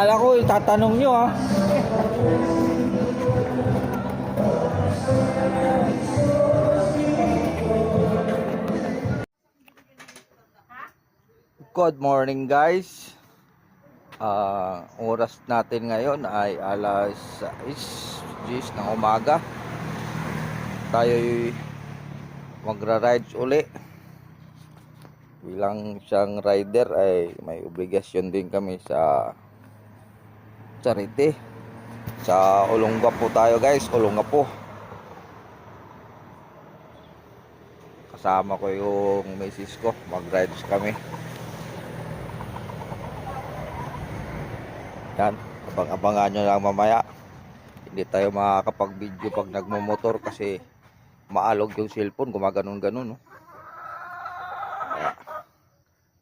Kala ko itatanong nyo ha. Good morning guys. Oras natin ngayon ay alas 6:10 ng umaga. Tayo'y magra-rides uli. Bilang siyang rider ay may obligasyon din kami sa Charity. Sa Olongapo tayo guys, Olongapo. Kasama ko yung misis ko, mag-rides kami. Yan, abang-abangan nyo lang mamaya. Hindi tayo makakapag-video pag nagmumotor kasi maalog yung cellphone, gumaganon-ganon. No? Kaya,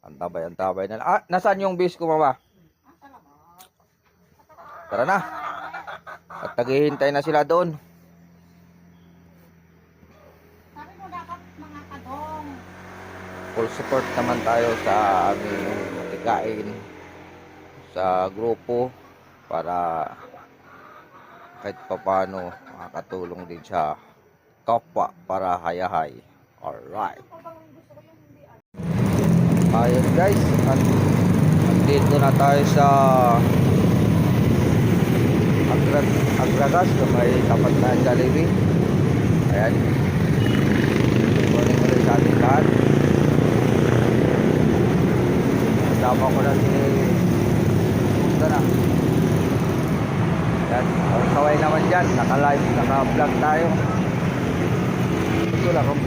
antabay na lang. Nasaan yung bis ko, mama? Tara na. At naghihintay na sila doon. Sabi mo dapat mga kadong. Full support naman tayo sa aming matikain sa grupo para kahit papano makakatulong din sa kapwa para hayahay. Alright. Ayun guys, nandito na tayo sa Agragas na may tapat na Jollibee. Ayan. Good morning ulit sa ating lahat. Kasama ko na si na. Yan, kaway naman dyan, naka-live, naka-vlog tayo. Ito lang kung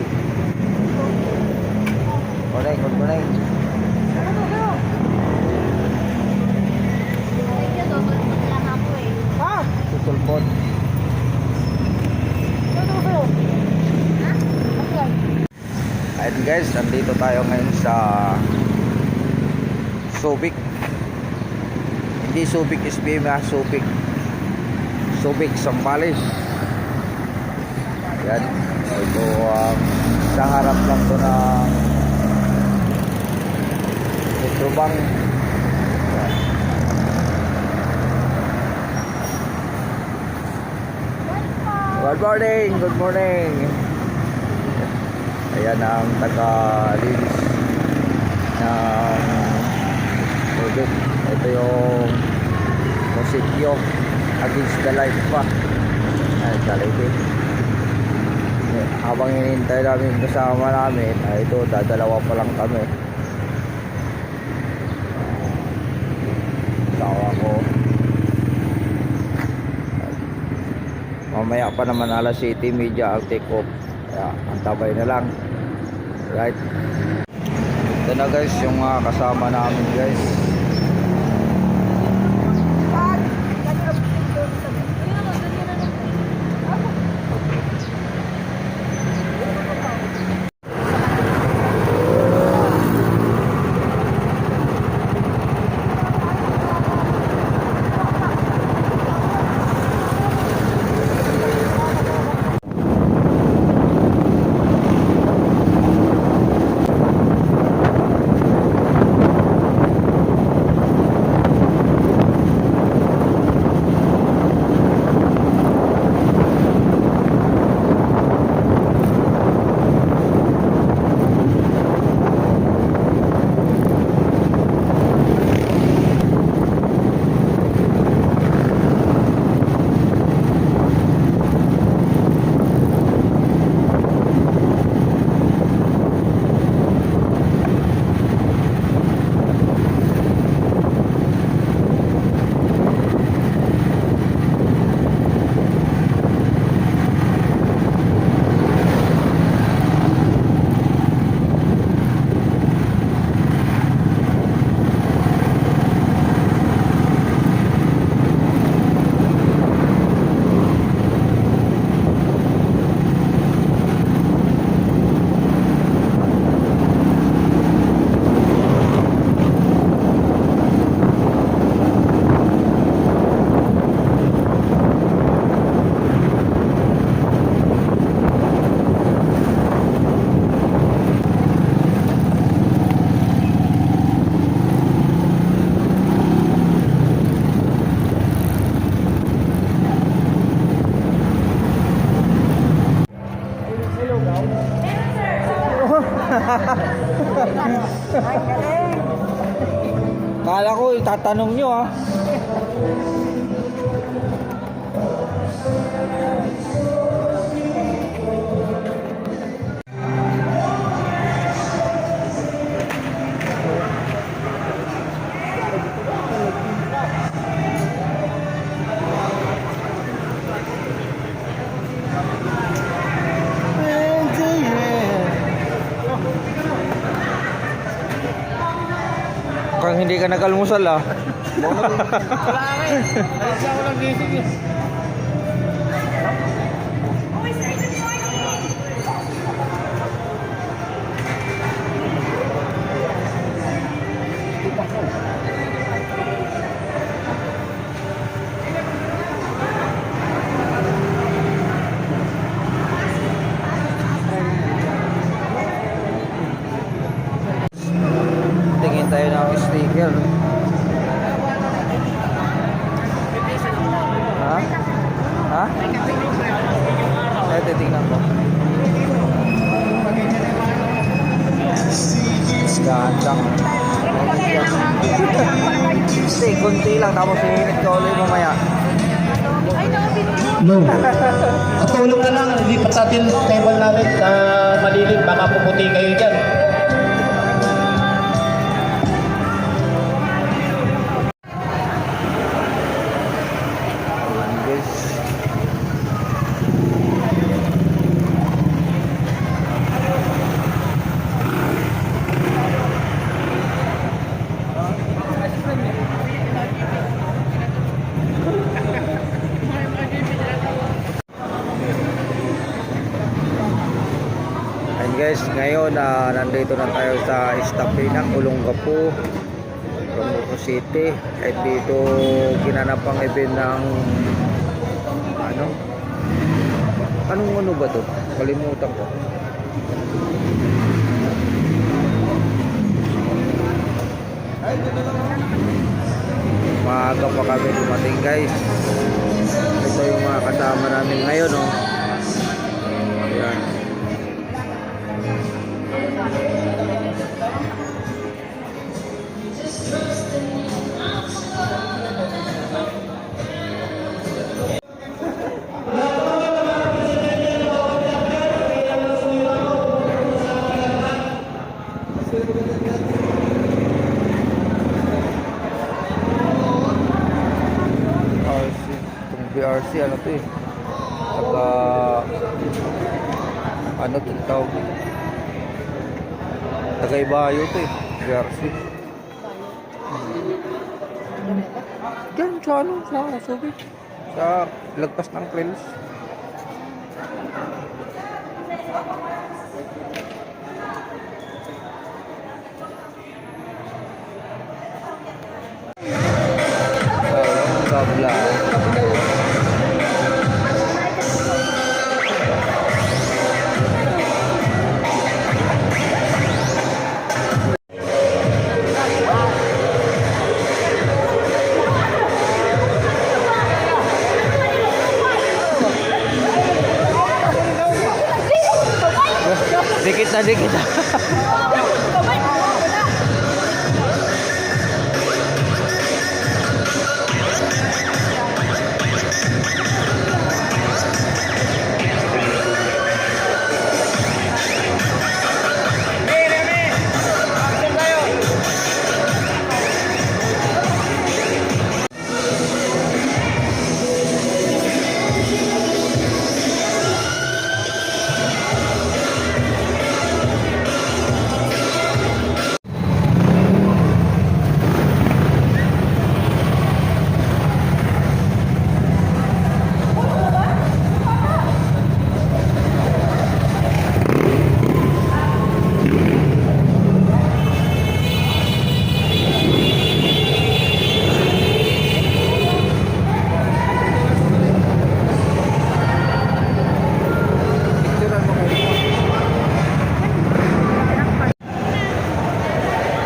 good morning. Tutulpot. Ayun guys, nandito tayo ngayon sa Subic. Hindi Subic SPM ha, Subic Sambales. Ayan, ito ang sa harap lang to ng Petrobang. Good morning. Ayan ang taga-linis ng Subic. Ito yung musikyo against the light pa. Ay, Jollibee. Habang hinihintay namin kasama namin, ay ito, dadalawa pa lang kami. Tawa ko. Mamaya pa naman alas 7:30 ang take off. Kaya, antabay na lang. Right. Ito na guys, yung kasama namin guys. ko, itatanong nyo ah. Mukhang hindi ka nag-almusal ah. Wala ka eh. Alis ako lang gising eh. Tingin tayo ng sticker. Ha? Ha? Ay, titignan ko. Gandang. Hindi, kunti lang. Tapos iinit ka ulit mamaya. No. Patulong na lang, lipat sa atin table namin na malilim, baka puputi kayo dyan. Guys. Ayun guys, ngayon nandito na tayo sa Estapina, Olongapo, Olongapo City. At dito ginanap ang event ng anong ba to? Kalimutan ko. Maaga pa kami dumating guys. Ito yung mga kasama namin ngayon oh. Ayan. RC, itong BRC ano to eh. Saka ano to tawag? Tagaybayo to eh, BRC. Diyan sa ano, sa Subic. Sa lagpas ng trails. Kabla. Dikit na dikit na.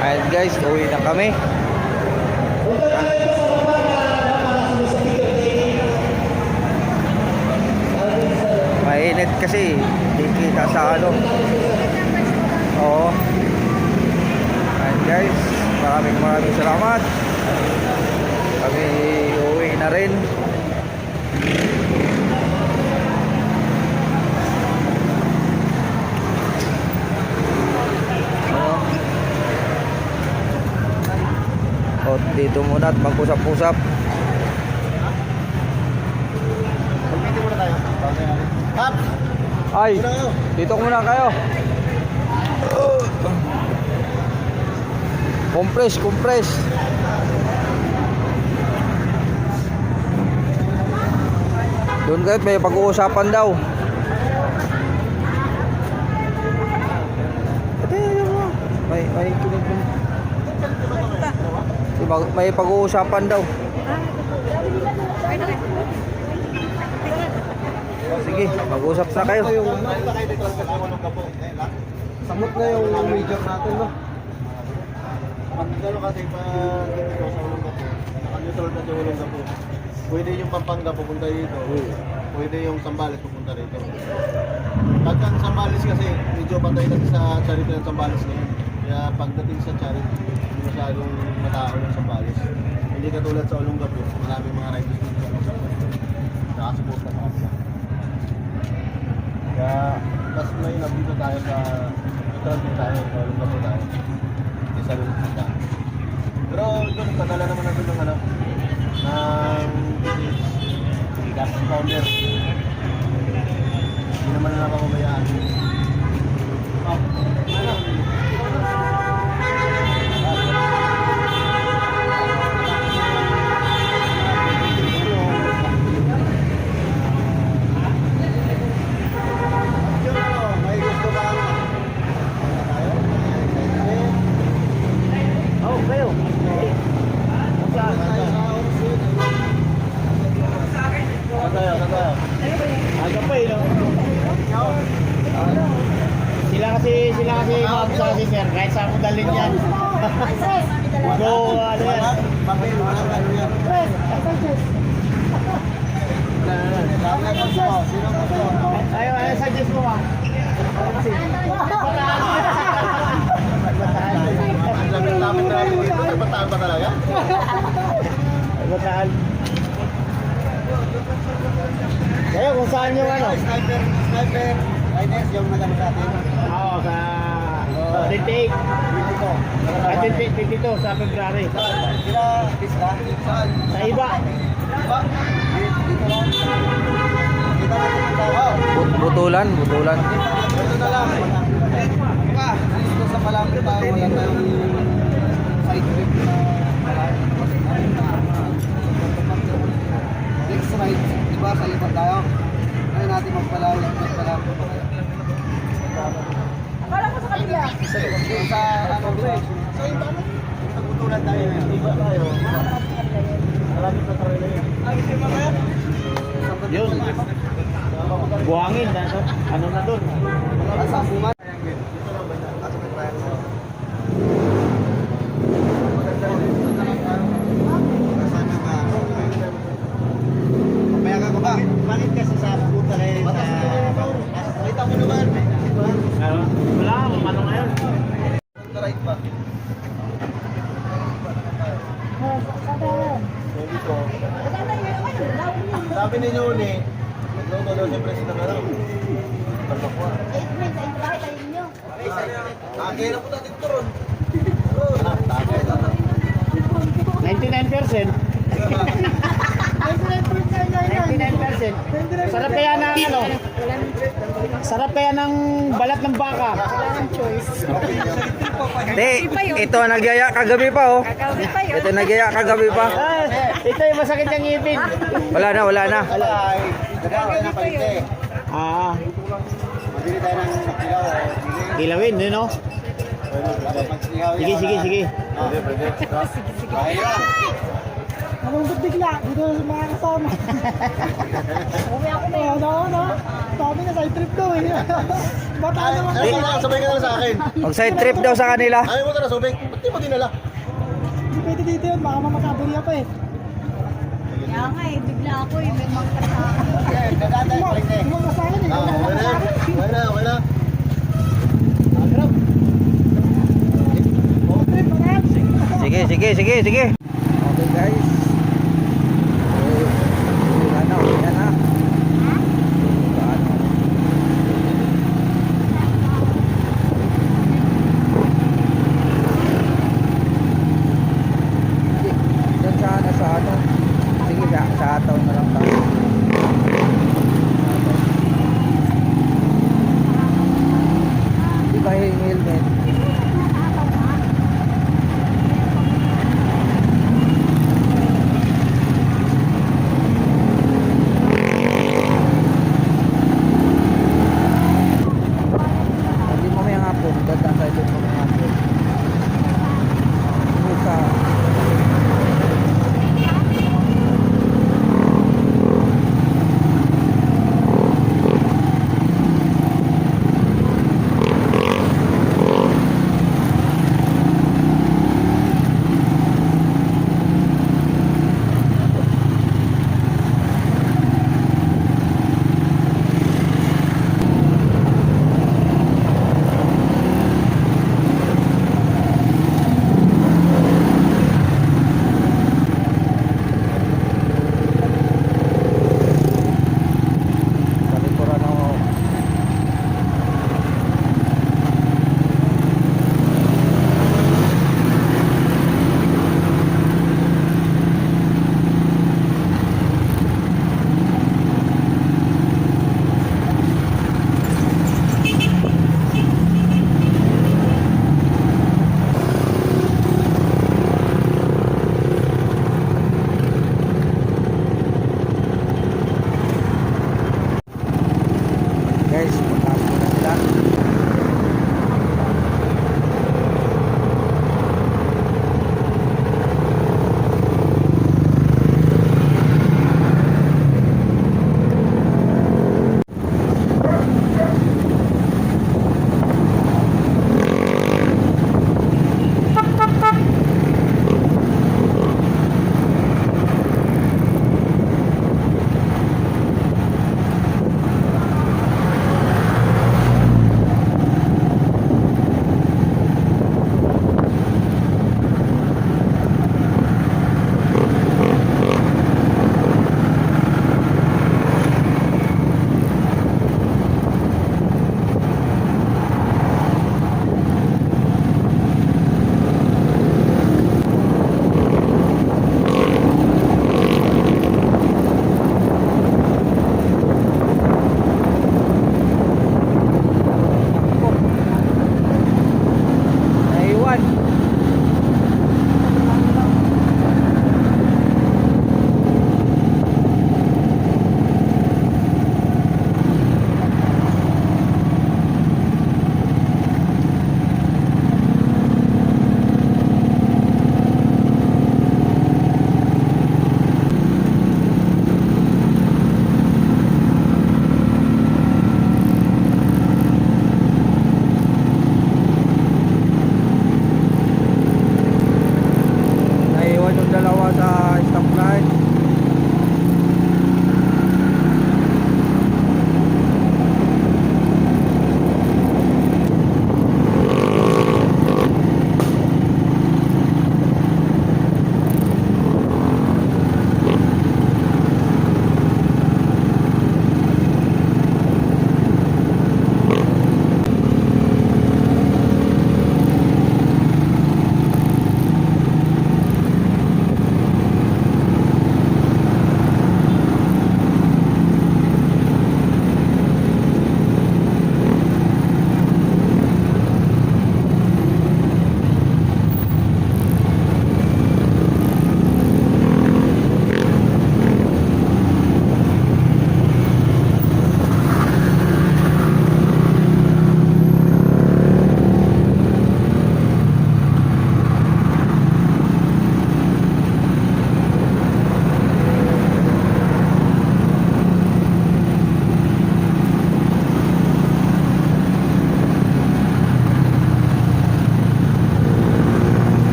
Ayan guys, uwi na kami. Mainit kasi, hindi kita sa ano. Oo. Ayan guys, maraming salamat. rin. O, dito muna at mag-usap-usap. Pag-meeting muna tayo. Kap! Ay, dito muna kayo. Compress. Doon kahit may pag-uusapan daw. May kinig mo. May pag-uusapan daw. Sige, mag-usap na kayo. Samot na yung major natin, no? Pag gano'n kasi pa dito sa Olongapo, naka-neutral na sa Olongapo. Pwede yung Pampanga pupunta dito. Pwede yung Zambales pupunta rito. Pag ang Zambales kasi, medyo patay kasi sa charity ng Zambales ngayon. Kaya pagdating sa charity, hindi masyadong matao ng Zambales. Hindi katulad sa Olongapo, maraming mga riders dito. Nakasupport na mga sila. Kaya, mas may nandito tayo sa neutral din tayo, sa Olongapo tayo. Hindi sa Olongapo. Pero doon, padala naman natin ng ano, ng gas founder. Hindi naman na napapabayaan. May gusto ba? Oh, kayo. Aga pa eh, no? Sila kasi mga sa si sir, kahit saan mo dalhin yan. Go, ano yan? Ayaw, suggest mo, ma'am. Ang lapit dito, nagbataan ba talaga? Nagbataan. Kaya kung saan yung ano? Sniper, riders yung nagano sa atin. Oo, sa 28. 22 sa February. Sila, pista? Saan? Sa iba. Iba? Dito lang. Kita natin ang tao. Butulan. Ito na lang. Dito sa Palangka tayo, wala tayong side trip na next ride, diba sa iba tayo? Ngayon natin magpalawag pa tayo. Akala ko sa kanila. Sa ano bro? Sa iba na. Nagbutulan tayo. Iba tayo. Marami pa tayo na yun. Yun. Buhangin. Ano na doon? Sa bunga. Bakit kasi sa puta na yun? Kita mo naman. Wala, ano ngayon? Right pa. Sabi ni Nuni, magluto daw siyempre sila na lang. Pagkakuha. 8 po natin ito ron. 99%. 99%. Sarap kaya ng ano? Sarap kaya ng balat ng baka. Hindi, ito nagyaya kagabi pa oh. Ito nagyaya kagabi pa. Ito yung masakit ng ngipin. Wala na. Wala ay. Nagkakaroon ng palite. Ah. Madili tayo ng sakilaw. Kilawin, yun no? Sige. Sige. Nalungkot bigla, dito sa mga kasama. Uwi ako na yun. No? Sabi na side trip daw eh. Bata naman kasi. Sabay ka na lang sa akin. Mag side trip daw sa kanila. Ayaw mo ka na subik. Ba't di mo dinala? Hindi pwede dito yun, baka mamakaburiya pa eh. Kaya nga eh, bigla ako eh, may mga kasama. Gagatay pa rin eh. Mga kasama eh. Okay na. Sige. Okay guys. ano. Sige, sa ataw na lang tayo. Di ba yung helmet? Hindi mamaya nga po, dadaan tayo doon mamaya nga po. Buka.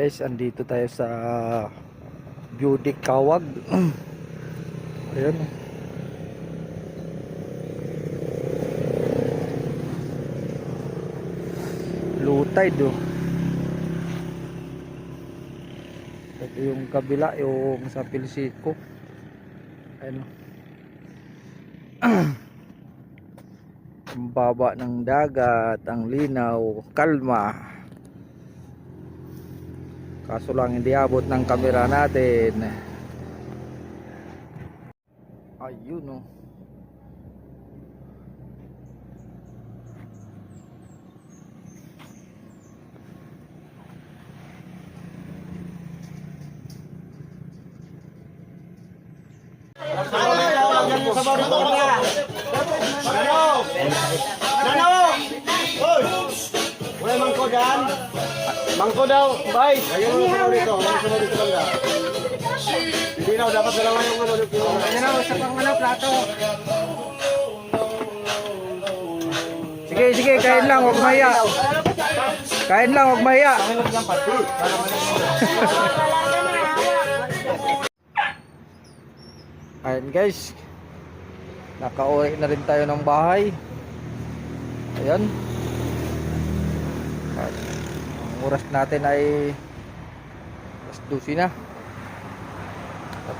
guys, andito tayo sa Beauty Kawag. Ayan. Low tide oh. Ito yung kabila, yung sa Pilsico. Ayan oh. Ang baba ng dagat, ang linaw, kalma. Kaso lang hindi abot ng kamera natin. Ayun oh. Wala mangko dyan. Mangko daw. Bye. Ayun mo sa dito. Ayun sa dito banda. Hindi na dapat dalawa yung ano dito. Ayun na sa pang ano plato. Sige, sige, kain lang, huwag mahiya. Kain lang, huwag mahiya. Ayan guys, nakauwi na rin tayo ng bahay. Ayan. At ang oras natin ay alas 12 na. At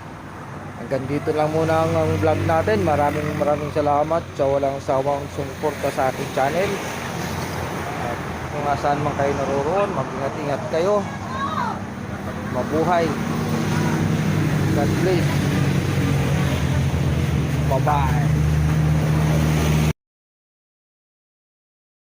hanggang dito lang muna ang vlog natin. Maraming salamat sa walang sawang sumuporta sa aking channel. At kung saan man kayo naroroon, mag-ingat-ingat kayo. Mabuhay. God bless. Bye-bye.